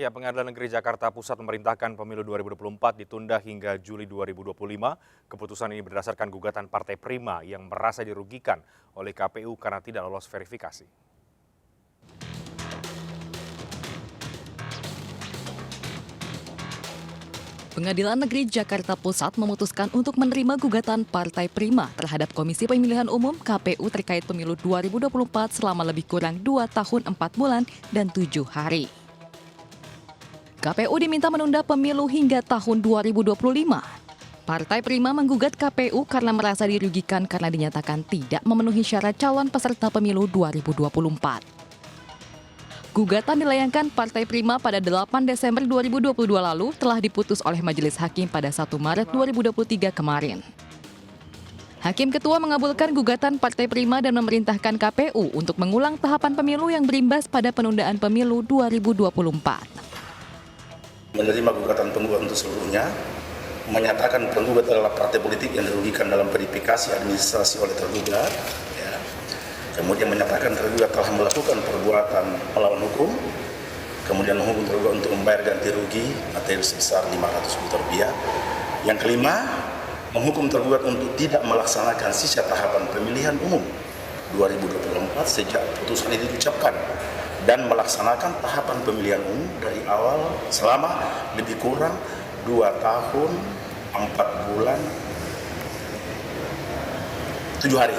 Ya, Pengadilan Negeri Jakarta Pusat memerintahkan pemilu 2024 ditunda hingga Juli 2025. Keputusan ini berdasarkan gugatan Partai Prima yang merasa dirugikan oleh KPU karena tidak lolos verifikasi. Pengadilan Negeri Jakarta Pusat memutuskan untuk menerima gugatan Partai Prima terhadap Komisi Pemilihan Umum KPU terkait pemilu 2024 selama lebih kurang 2 tahun 4 bulan dan 7 hari. KPU diminta menunda pemilu hingga tahun 2025. Partai Prima menggugat KPU karena merasa dirugikan karena dinyatakan tidak memenuhi syarat calon peserta pemilu 2024. Gugatan dilayangkan Partai Prima pada 8 Desember 2022 lalu telah diputus oleh Majelis Hakim pada 1 Maret 2023 kemarin. Hakim Ketua mengabulkan gugatan Partai Prima dan memerintahkan KPU untuk mengulang tahapan pemilu yang berimbas pada penundaan pemilu 2024. Menerima gugatan penggugat untuk seluruhnya, menyatakan penggugat adalah partai politik yang dirugikan dalam verifikasi administrasi oleh tergugat. Kemudian menyatakan tergugat telah melakukan perbuatan melawan hukum, kemudian menghukum tergugat untuk membayar ganti rugi materi sebesar 500 juta rupiah. Yang kelima, menghukum tergugat untuk tidak melaksanakan sisa tahapan pemilihan umum 2024 sejak putusan ini diucapkan dan melaksanakan tahapan pemilihan umum dari awal selama lebih kurang 2 tahun 4 bulan 7 hari.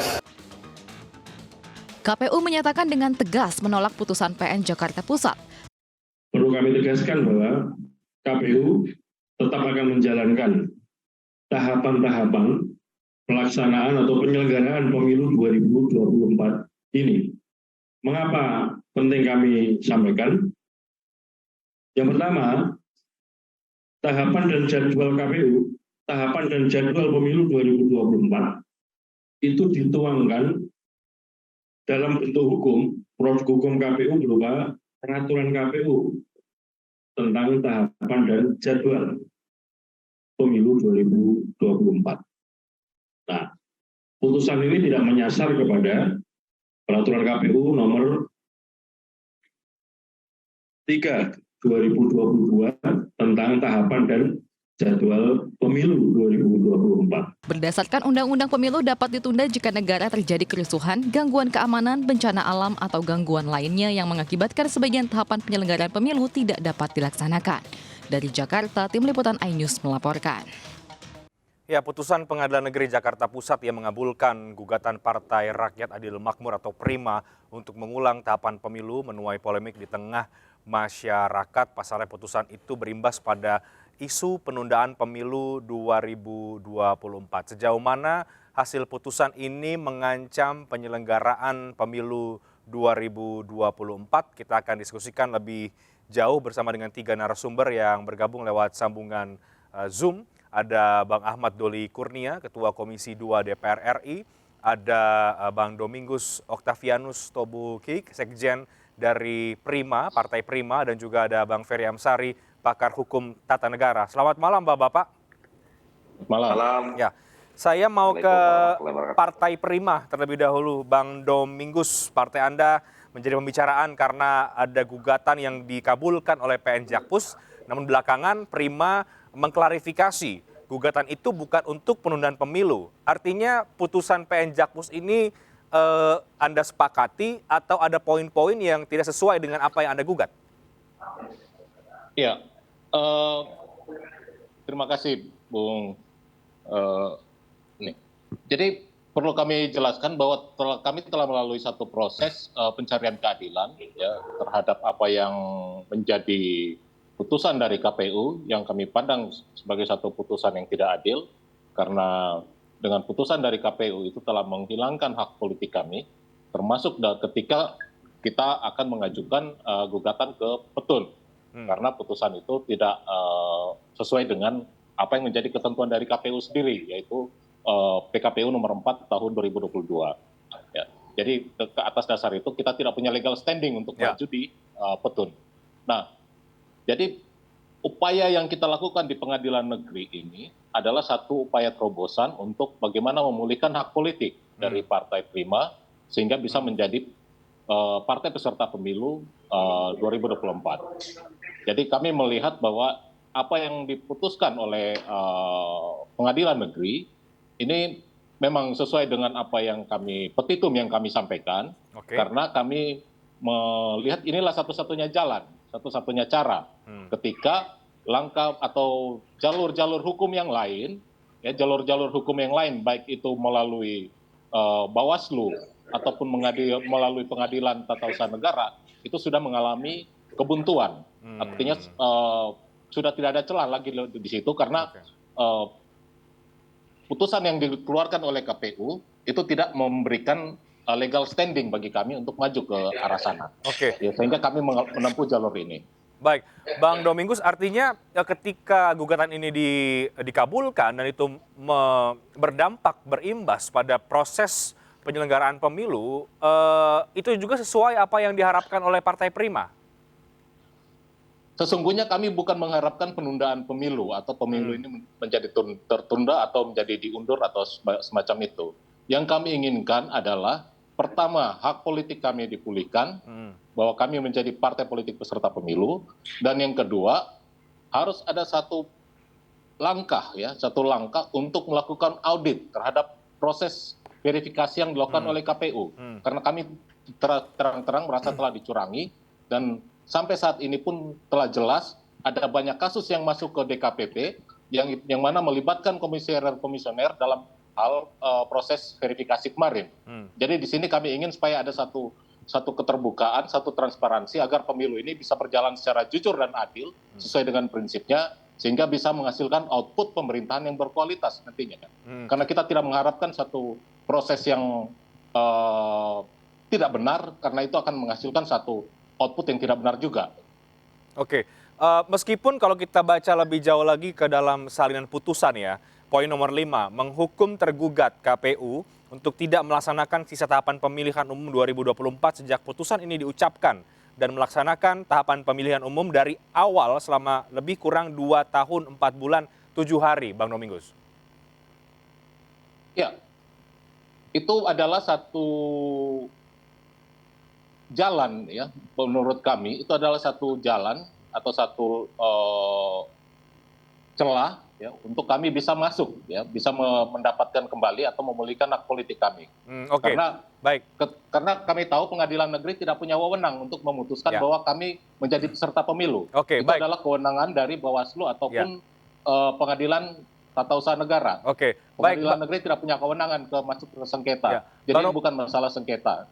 KPU menyatakan dengan tegas menolak putusan PN Jakarta Pusat. Perlu kami tegaskan bahwa KPU tetap akan menjalankan tahapan-tahapan pelaksanaan atau penyelenggaraan pemilu 2024 ini. Mengapa penting kami sampaikan? Yang pertama, tahapan dan jadwal KPU, tahapan dan jadwal pemilu 2024 itu dituangkan dalam bentuk hukum, produk hukum KPU berupa peraturan KPU tentang tahapan dan jadwal pemilu 2024. Nah, putusan ini tidak menyasar kepada peraturan KPU nomor 3 2022 tentang tahapan dan jadwal pemilu 2024. Berdasarkan Undang-Undang Pemilu dapat ditunda jika negara terjadi kerusuhan, gangguan keamanan, bencana alam, atau gangguan lainnya yang mengakibatkan sebagian tahapan penyelenggaraan pemilu tidak dapat dilaksanakan. Dari Jakarta, Tim Liputan iNews melaporkan. Ya, putusan Pengadilan Negeri Jakarta Pusat yang mengabulkan gugatan Partai Rakyat Adil Makmur atau Prima untuk mengulang tahapan pemilu menuai polemik di tengah masyarakat. Pasalnya putusan itu berimbas pada isu penundaan pemilu 2024. Sejauh mana hasil putusan ini mengancam penyelenggaraan pemilu 2024? Kita akan diskusikan lebih jauh bersama dengan 3 narasumber yang bergabung lewat sambungan Zoom. Ada Bang Ahmad Doli Kurnia, Ketua Komisi 2 DPR RI. Ada Bang Domingus Octavianus Tobukik, Sekjen dari Prima, Partai Prima. Dan juga ada Bang Ferry Amsari, pakar hukum tata negara. Selamat malam Bapak-Bapak. Malam. Ya, saya mau ke Partai Prima terlebih dahulu. Bang Domingus, partai Anda menjadi pembicaraan karena ada gugatan yang dikabulkan oleh PN Jakpus. Namun belakangan Prima mengklarifikasi gugatan itu bukan untuk penundaan pemilu. Artinya putusan PN Jakpus ini Anda sepakati atau ada poin-poin yang tidak sesuai dengan apa yang Anda gugat? Ya, terima kasih, Bung. Jadi perlu kami jelaskan bahwa kami telah melalui satu proses pencarian keadilan ya, terhadap apa yang menjadi putusan dari KPU yang kami pandang sebagai satu putusan yang tidak adil karena dengan putusan dari KPU itu telah menghilangkan hak politik kami, termasuk ketika kita akan mengajukan gugatan ke Petun. Karena putusan itu tidak sesuai dengan apa yang menjadi ketentuan dari KPU sendiri, yaitu PKPU nomor 4 tahun 2022. Ya, jadi ke atas dasar itu kita tidak punya legal standing untuk maju di Petun. Nah, jadi upaya yang kita lakukan di pengadilan negeri ini adalah satu upaya terobosan untuk bagaimana memulihkan hak politik dari Partai Prima sehingga bisa menjadi partai peserta pemilu 2024. Jadi kami melihat bahwa apa yang diputuskan oleh pengadilan negeri ini memang sesuai dengan apa yang petitum yang kami sampaikan, Oke. karena kami melihat inilah satu-satunya jalan, satu-satunya cara ketika langkah atau jalur-jalur hukum yang lain, ya jalur-jalur hukum yang lain, baik itu melalui Bawaslu ataupun melalui Pengadilan Tata Usaha Negara, itu sudah mengalami kebuntuan. Artinya sudah tidak ada celah lagi di situ karena putusan yang dikeluarkan oleh KPU itu tidak memberikan legal standing bagi kami untuk maju ke arah sana. Oke. Ya, sehingga kami menempuh jalur ini. Baik, Bang Domingus, artinya ketika gugatan ini dikabulkan dan itu berdampak, berimbas pada proses penyelenggaraan pemilu, itu juga sesuai apa yang diharapkan oleh Partai Prima? Sesungguhnya kami bukan mengharapkan penundaan pemilu atau pemilu ini menjadi tertunda atau menjadi diundur atau semacam itu. Yang kami inginkan adalah pertama, hak politik kami dipulihkan, bahwa kami menjadi partai politik peserta pemilu, dan yang kedua, harus ada satu langkah untuk melakukan audit terhadap proses verifikasi yang dilakukan oleh KPU. Karena kami terang-terang merasa telah dicurangi, dan sampai saat ini pun telah jelas ada banyak kasus yang masuk ke DKPP yang mana melibatkan komisioner dalam hal proses verifikasi kemarin. Jadi di sini kami ingin supaya ada satu keterbukaan, satu transparansi agar pemilu ini bisa berjalan secara jujur dan adil sesuai dengan prinsipnya, sehingga bisa menghasilkan output pemerintahan yang berkualitas nantinya. Karena kita tidak mengharapkan satu proses yang tidak benar, karena itu akan menghasilkan satu output yang tidak benar juga. Oke, meskipun kalau kita baca lebih jauh lagi ke dalam salinan putusan ya, poin nomor 5, menghukum tergugat KPU untuk tidak melaksanakan sisa tahapan pemilihan umum 2024 sejak putusan ini diucapkan dan melaksanakan tahapan pemilihan umum dari awal selama lebih kurang 2 tahun 4 bulan 7 hari, Bang Domingus. Ya, itu adalah satu jalan ya, menurut kami itu adalah satu jalan atau satu celah ya untuk kami bisa masuk ya, bisa mendapatkan kembali atau memulihkan hak politik kami. Oke. Karena kami tahu pengadilan negeri tidak punya wewenang untuk memutuskan bahwa kami menjadi peserta pemilu. Oke, itu adalah kewenangan dari Bawaslu ataupun Pengadilan Tata Usaha Negara. Oke, Pengadilan negeri tidak punya kewenangan masuk ke sengketa. Jadi ini bukan masalah sengketa.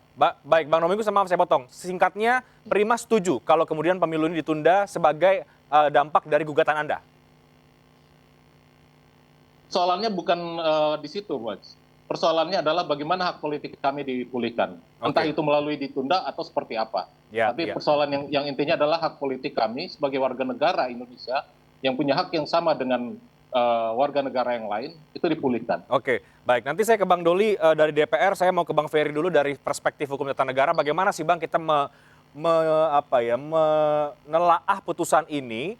Baik, Bang Domingus, maaf saya potong. Singkatnya, Prima setuju kalau kemudian pemilu ini ditunda sebagai dampak dari gugatan Anda? Persoalannya bukan di situ, Mas. Persoalannya adalah bagaimana hak politik kami dipulihkan. Entah itu melalui ditunda atau seperti apa. Tapi persoalan yang intinya adalah hak politik kami sebagai warga negara Indonesia yang punya hak yang sama dengan warga negara yang lain, itu dipulihkan. Oke, baik. Nanti saya ke Bang Doli dari DPR, saya mau ke Bang Ferry dulu dari perspektif hukum tata negara. Bagaimana sih Bang kita menelaah putusan ini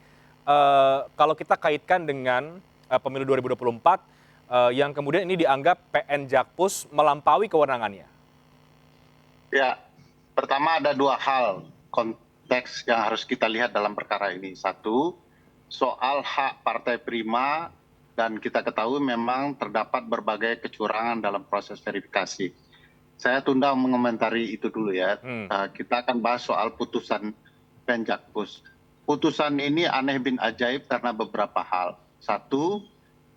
kalau kita kaitkan dengan pemilu 2024 yang kemudian ini dianggap PN Jakpus melampaui kewenangannya? Ya, pertama ada dua hal konteks yang harus kita lihat dalam perkara ini. Satu, soal hak Partai Prima, dan kita ketahui memang terdapat berbagai kecurangan dalam proses verifikasi. Saya tunda mengomentari itu dulu ya. Kita akan bahas soal putusan PN Jakpus. Putusan ini aneh bin ajaib karena beberapa hal. Satu,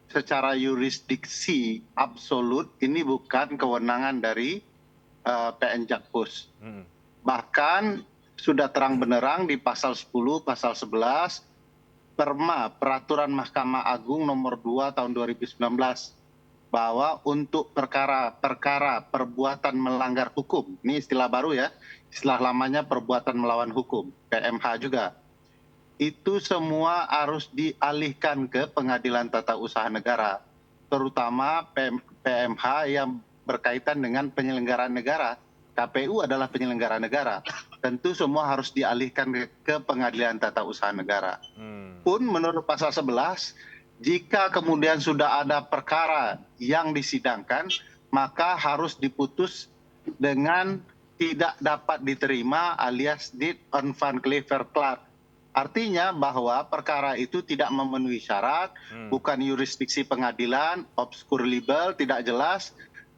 secara yurisdiksi absolut ini bukan kewenangan dari PN Jakpus. Bahkan sudah terang benerang di pasal 10, pasal 11, Peraturan Mahkamah Agung nomor 2 tahun 2019 bahwa untuk perkara perbuatan melanggar hukum, ini istilah baru ya, istilah lamanya perbuatan melawan hukum, PMH juga, itu semua harus dialihkan ke Pengadilan Tata Usaha Negara, terutama PMH yang berkaitan dengan penyelenggaraan negara. KPU adalah penyelenggara negara, tentu semua harus dialihkan ke Pengadilan Tata Usaha Negara. Pun menurut pasal 11, jika kemudian sudah ada perkara yang disidangkan, maka harus diputus dengan tidak dapat diterima alias deed on van clever clark. Artinya bahwa perkara itu tidak memenuhi syarat, bukan yurisdiksi pengadilan, obskur libel, tidak jelas.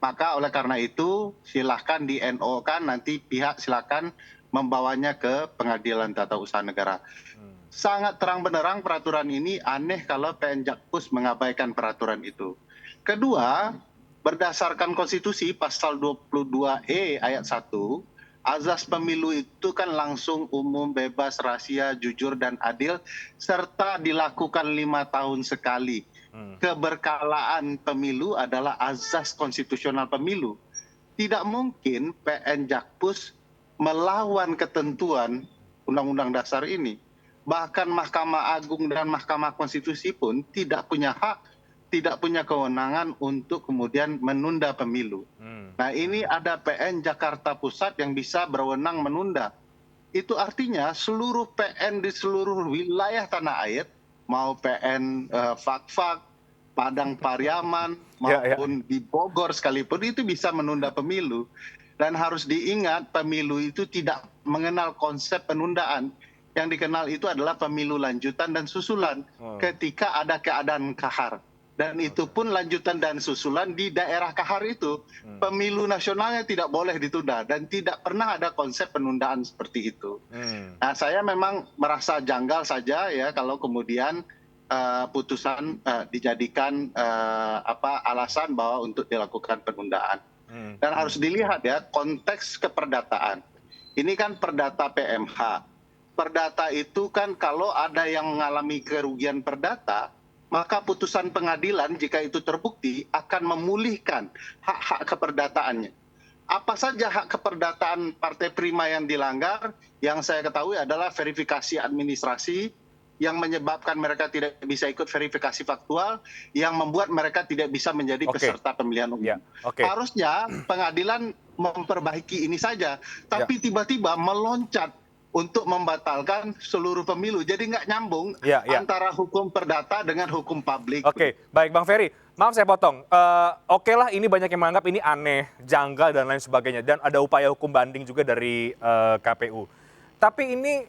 Maka oleh karena itu silakan di NO-kan, nanti pihak silakan membawanya ke Pengadilan Tata Usaha Negara. Sangat terang benderang peraturan ini, aneh kalau PN Jakpus mengabaikan peraturan itu. Kedua, berdasarkan konstitusi pasal 22E ayat 1, azas pemilu itu kan langsung, umum, bebas, rahasia, jujur, dan adil, serta dilakukan 5 tahun sekali. Keberkalaan pemilu adalah azas konstitusional pemilu. Tidak mungkin PN Jakpus melawan ketentuan Undang-Undang Dasar ini. Bahkan Mahkamah Agung dan Mahkamah Konstitusi pun tidak punya hak, tidak punya kewenangan untuk kemudian menunda pemilu. Nah, ini ada PN Jakarta Pusat yang bisa berwenang menunda. Itu artinya seluruh PN di seluruh wilayah tanah air, mau PN Fakfak, Padang Pariaman, maupun di Bogor sekalipun, itu bisa menunda pemilu. Dan harus diingat, pemilu itu tidak mengenal konsep penundaan. Yang dikenal itu adalah pemilu lanjutan dan susulan ketika ada keadaan kahar. Dan itu pun lanjutan dan susulan di daerah kahar itu. Pemilu nasionalnya tidak boleh ditunda dan tidak pernah ada konsep penundaan seperti itu. Nah, saya memang merasa janggal saja ya kalau kemudian putusan dijadikan alasan bahwa untuk dilakukan penundaan. Dan harus dilihat ya konteks keperdataan. Ini kan perdata PMH. Perdata itu kan kalau ada yang mengalami kerugian perdata, maka putusan pengadilan jika itu terbukti akan memulihkan hak-hak keperdataannya. Apa saja hak keperdataan Partai Prima yang dilanggar? Yang saya ketahui adalah verifikasi administrasi yang menyebabkan mereka tidak bisa ikut verifikasi faktual, yang membuat mereka tidak bisa menjadi peserta pemilihan umum. Harusnya pengadilan memperbaiki ini saja, tapi tiba-tiba meloncat untuk membatalkan seluruh pemilu. Jadi nggak nyambung antara hukum perdata dengan hukum publik. Oke, baik Bang Ferry. Maaf saya potong. Oke lah, ini banyak yang menganggap ini aneh, janggal, dan lain sebagainya. Dan ada upaya hukum banding juga dari KPU. Tapi ini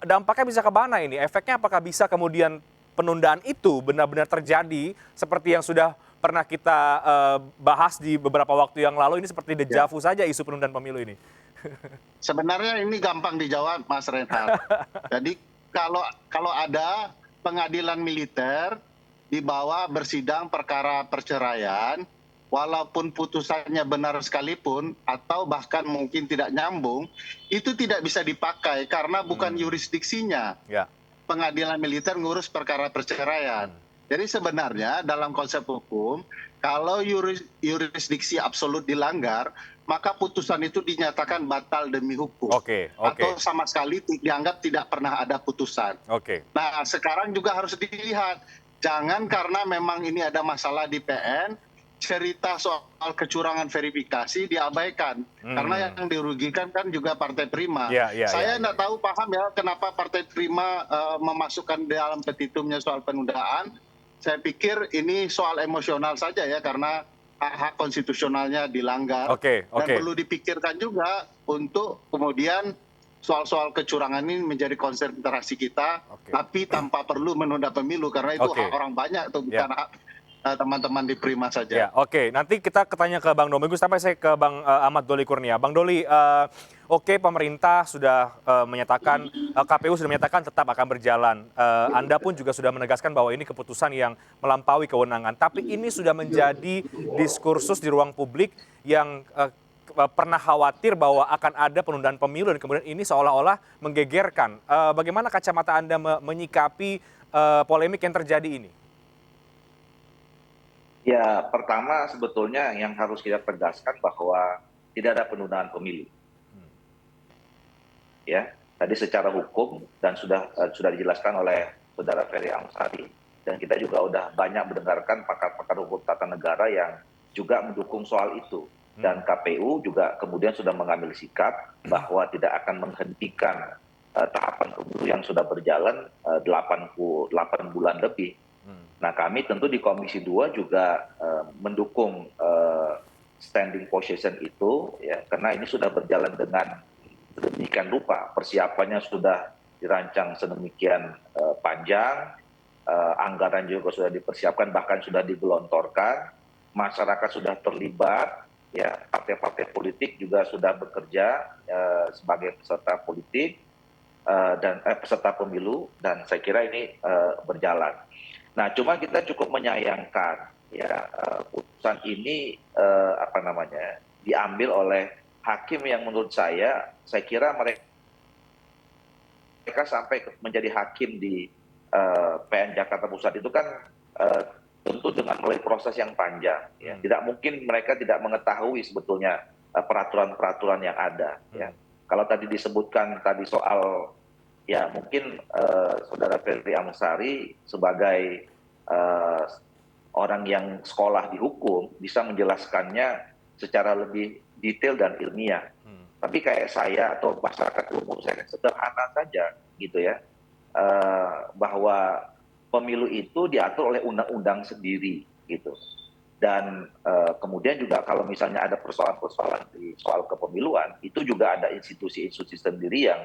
dampaknya bisa ke mana ini? Efeknya apakah bisa kemudian penundaan itu benar-benar terjadi seperti yang sudah pernah kita bahas di beberapa waktu yang lalu? Ini seperti deja vu saja isu penundaan pemilu ini. Sebenarnya ini gampang dijawab, Mas Reinhardt. Jadi kalau ada pengadilan militer dibawa bersidang perkara perceraian, walaupun putusannya benar sekalipun atau bahkan mungkin tidak nyambung, itu tidak bisa dipakai karena bukan yurisdiksinya. Pengadilan militer ngurus perkara perceraian. Jadi sebenarnya dalam konsep hukum, kalau yurisdiksi absolut dilanggar, maka putusan itu dinyatakan batal demi hukum. Atau sama sekali dianggap tidak pernah ada putusan. Nah, sekarang juga harus dilihat. Jangan karena memang ini ada masalah di PN, cerita soal kecurangan verifikasi diabaikan. Karena yang dirugikan kan juga Partai Prima. Saya tidak tahu paham ya kenapa Partai Prima memasukkan dalam petitumnya soal penundaan. Saya pikir ini soal emosional saja ya, karena hak konstitusionalnya dilanggar. Dan perlu dipikirkan juga untuk kemudian soal-soal kecurangan ini menjadi konsentrasi kita, tapi tanpa perlu menunda pemilu, karena itu hak orang banyak, itu bukan hak teman-teman di Prima saja. Nanti kita tanya ke Bang Domingos, sampai saya ke Bang Ahmad Doli Kurnia. Bang Doli, pemerintah sudah menyatakan, KPU sudah menyatakan tetap akan berjalan. Anda pun juga sudah menegaskan bahwa ini keputusan yang melampaui kewenangan. Tapi ini sudah menjadi diskursus di ruang publik yang pernah khawatir bahwa akan ada penundaan pemilu dan kemudian ini seolah-olah menggegerkan. Bagaimana kacamata Anda menyikapi polemik yang terjadi ini? Ya, pertama sebetulnya yang harus kita tegaskan bahwa tidak ada penundaan pemilu. Ya, tadi secara hukum dan sudah dijelaskan oleh Saudara Ferry Amsari, dan kita juga sudah banyak mendengarkan pakar-pakar hukum tata negara yang juga mendukung soal itu. Dan KPU juga kemudian sudah mengambil sikap bahwa tidak akan menghentikan tahapan pemilu yang sudah berjalan 8 bulan lebih. Nah, kami tentu di Komisi 2 juga mendukung standing position itu, ya, karena ini sudah berjalan dengan sedemikian rupa. Persiapannya sudah dirancang sedemikian panjang, anggaran juga sudah dipersiapkan, bahkan sudah digelontorkan, masyarakat sudah terlibat, ya partai-partai politik juga sudah bekerja sebagai peserta politik dan peserta pemilu, dan saya kira ini berjalan. Nah, cuma kita cukup menyayangkan ya putusan ini diambil oleh hakim yang menurut saya kira mereka sampai menjadi hakim di PN Jakarta Pusat itu kan tentu dengan melalui proses yang panjang. Ya. Tidak mungkin mereka tidak mengetahui sebetulnya peraturan-peraturan yang ada. Ya. Kalau tadi disebutkan tadi soal ya mungkin Saudara Ferry Amsari sebagai orang yang sekolah di hukum bisa menjelaskannya secara lebih detail dan ilmiah. Tapi kayak saya atau masyarakat umum saya sederhana saja gitu ya, bahwa pemilu itu diatur oleh undang-undang sendiri gitu. Dan kemudian juga kalau misalnya ada persoalan-persoalan di soal kepemiluan, itu juga ada institusi-institusi sendiri yang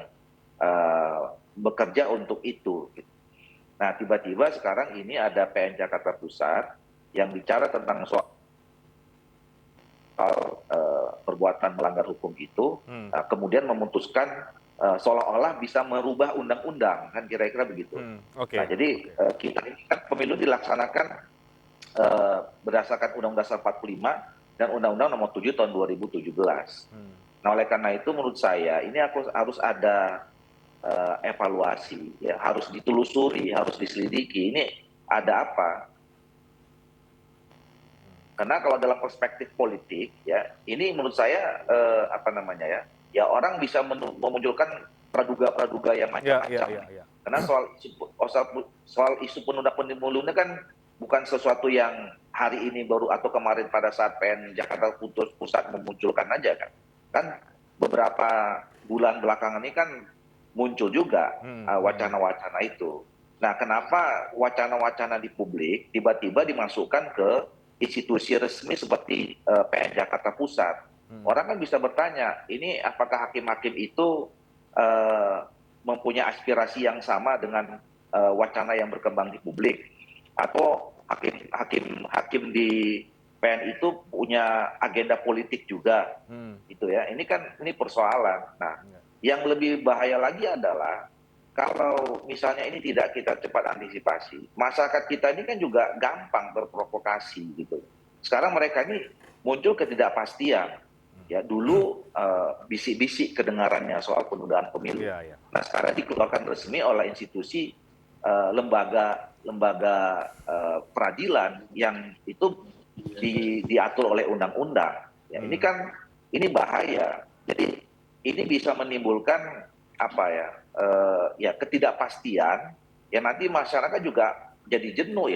bekerja untuk itu. Gitu. Nah, tiba-tiba sekarang ini ada PN Jakarta Pusat yang bicara tentang soal perbuatan melanggar hukum itu, kemudian memutuskan seolah-olah bisa merubah undang-undang, kan kira-kira begitu. Nah, jadi kita ini kan pemilu dilaksanakan berdasarkan Undang-Undang Dasar 45 dan Undang-Undang Nomor 7 Tahun 2017. Nah, oleh karena itu menurut saya ini harus ada evaluasi, ya harus ditelusuri, harus diselidiki. Ini ada apa? Karena kalau dalam perspektif politik, ya ini menurut saya ya orang bisa memunculkan praduga-praduga yang macam-macam. Karena soal isu penundaan pemilu ini kan bukan sesuatu yang hari ini baru atau kemarin pada saat PN Jakarta Pusat memunculkan aja kan. Kan beberapa bulan belakangan ini kan muncul juga wacana-wacana itu. Nah, kenapa wacana-wacana di publik tiba-tiba dimasukkan ke institusi resmi seperti PN Jakarta Pusat? Orang kan bisa bertanya, ini apakah hakim-hakim itu mempunyai aspirasi yang sama dengan wacana yang berkembang di publik, atau hakim di PN itu punya agenda politik juga, gitu ya? Ini persoalan. Nah, yang lebih bahaya lagi adalah kalau misalnya ini tidak kita cepat antisipasi, masyarakat kita ini kan juga gampang terprovokasi gitu. Sekarang mereka ini muncul ketidakpastian. Ya dulu bisik-bisik kedengarannya soal penundaan pemilu. Nah, sekarang dikeluarkan resmi oleh institusi lembaga peradilan yang itu diatur oleh undang-undang. Ya, ini bahaya. Jadi ini bisa menimbulkan ketidakpastian. Ya nanti masyarakat juga jadi jenuh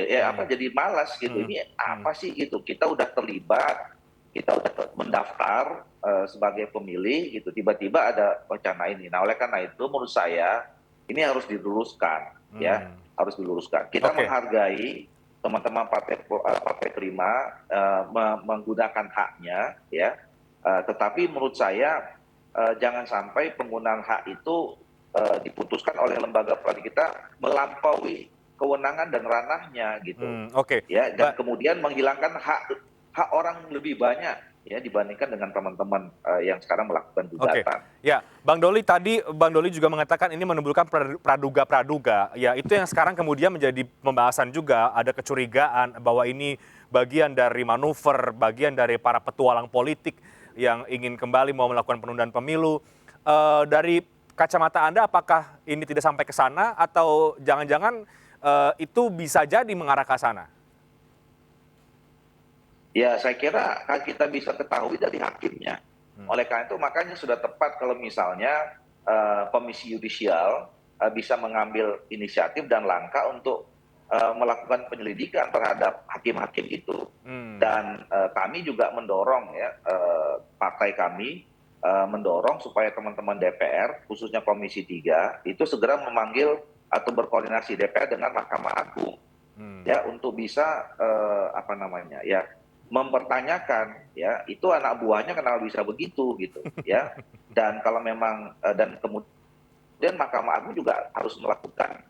jadi malas gitu. Ini apa sih gitu? Kita udah terlibat, kita udah mendaftar sebagai pemilih gitu, tiba-tiba ada wacana ini. Nah, oleh karena itu menurut saya ini harus diluruskan, ya harus diluruskan. Kita menghargai teman-teman partai Prima menggunakan haknya, ya. Tetapi menurut saya jangan sampai penggunaan hak itu diputuskan oleh lembaga peradilan kita melampaui kewenangan dan ranahnya gitu. Ya, dan kemudian menghilangkan hak orang lebih banyak ya dibandingkan dengan teman-teman yang sekarang melakukan gugatan. Ya, Bang Doli juga mengatakan ini menimbulkan praduga-praduga. Ya, itu yang sekarang kemudian menjadi pembahasan juga, ada kecurigaan bahwa ini bagian dari manuver, bagian dari para petualang politik yang ingin kembali mau melakukan penundaan pemilu. Dari kacamata Anda, apakah ini tidak sampai ke sana atau jangan-jangan itu bisa jadi mengarah ke sana? Ya, saya kira kita bisa ketahui dari hakimnya. Oleh karena itu makanya sudah tepat kalau misalnya Komisi Yudisial bisa mengambil inisiatif dan langkah untuk melakukan penyelidikan terhadap hakim-hakim itu. Dan kami juga mendorong ya, partai kami mendorong supaya teman-teman DPR, khususnya Komisi 3, itu segera memanggil atau berkoordinasi DPR dengan Mahkamah Agung. Ya, untuk bisa mempertanyakan ya itu anak buahnya kenapa bisa begitu gitu ya. Dan kalau memang dan kemudian kemudian Mahkamah Agung juga harus melakukan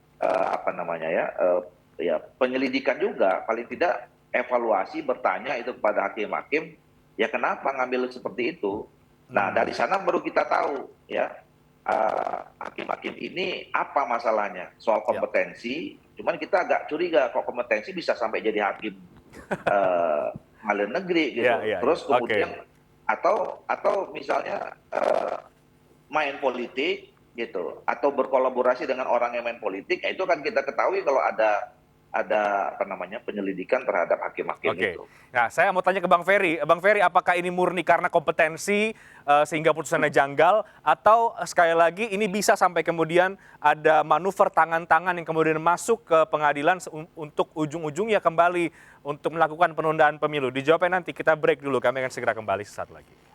penyelidikan juga, paling tidak evaluasi, bertanya itu kepada hakim-hakim, ya kenapa ngambil seperti itu. Nah dari sana baru kita tahu ya hakim-hakim ini apa masalahnya soal kompetensi. Cuman kita agak curiga kok kompetensi bisa sampai jadi hakim pengadilan negeri gitu. Terus kemudian atau misalnya main politik gitu, atau berkolaborasi dengan orang yang main politik, itu kan kita ketahui kalau ada penyelidikan terhadap hakim-hakim itu. Nah, saya mau tanya ke Bang Ferry. Bang Ferry, apakah ini murni karena kompetensi sehingga putusannya janggal, atau sekali lagi ini bisa sampai kemudian ada manuver tangan-tangan yang kemudian masuk ke pengadilan untuk ujung-ujungnya kembali untuk melakukan penundaan pemilu? Dijawabnya nanti, kita break dulu. Kami akan segera kembali sesaat lagi.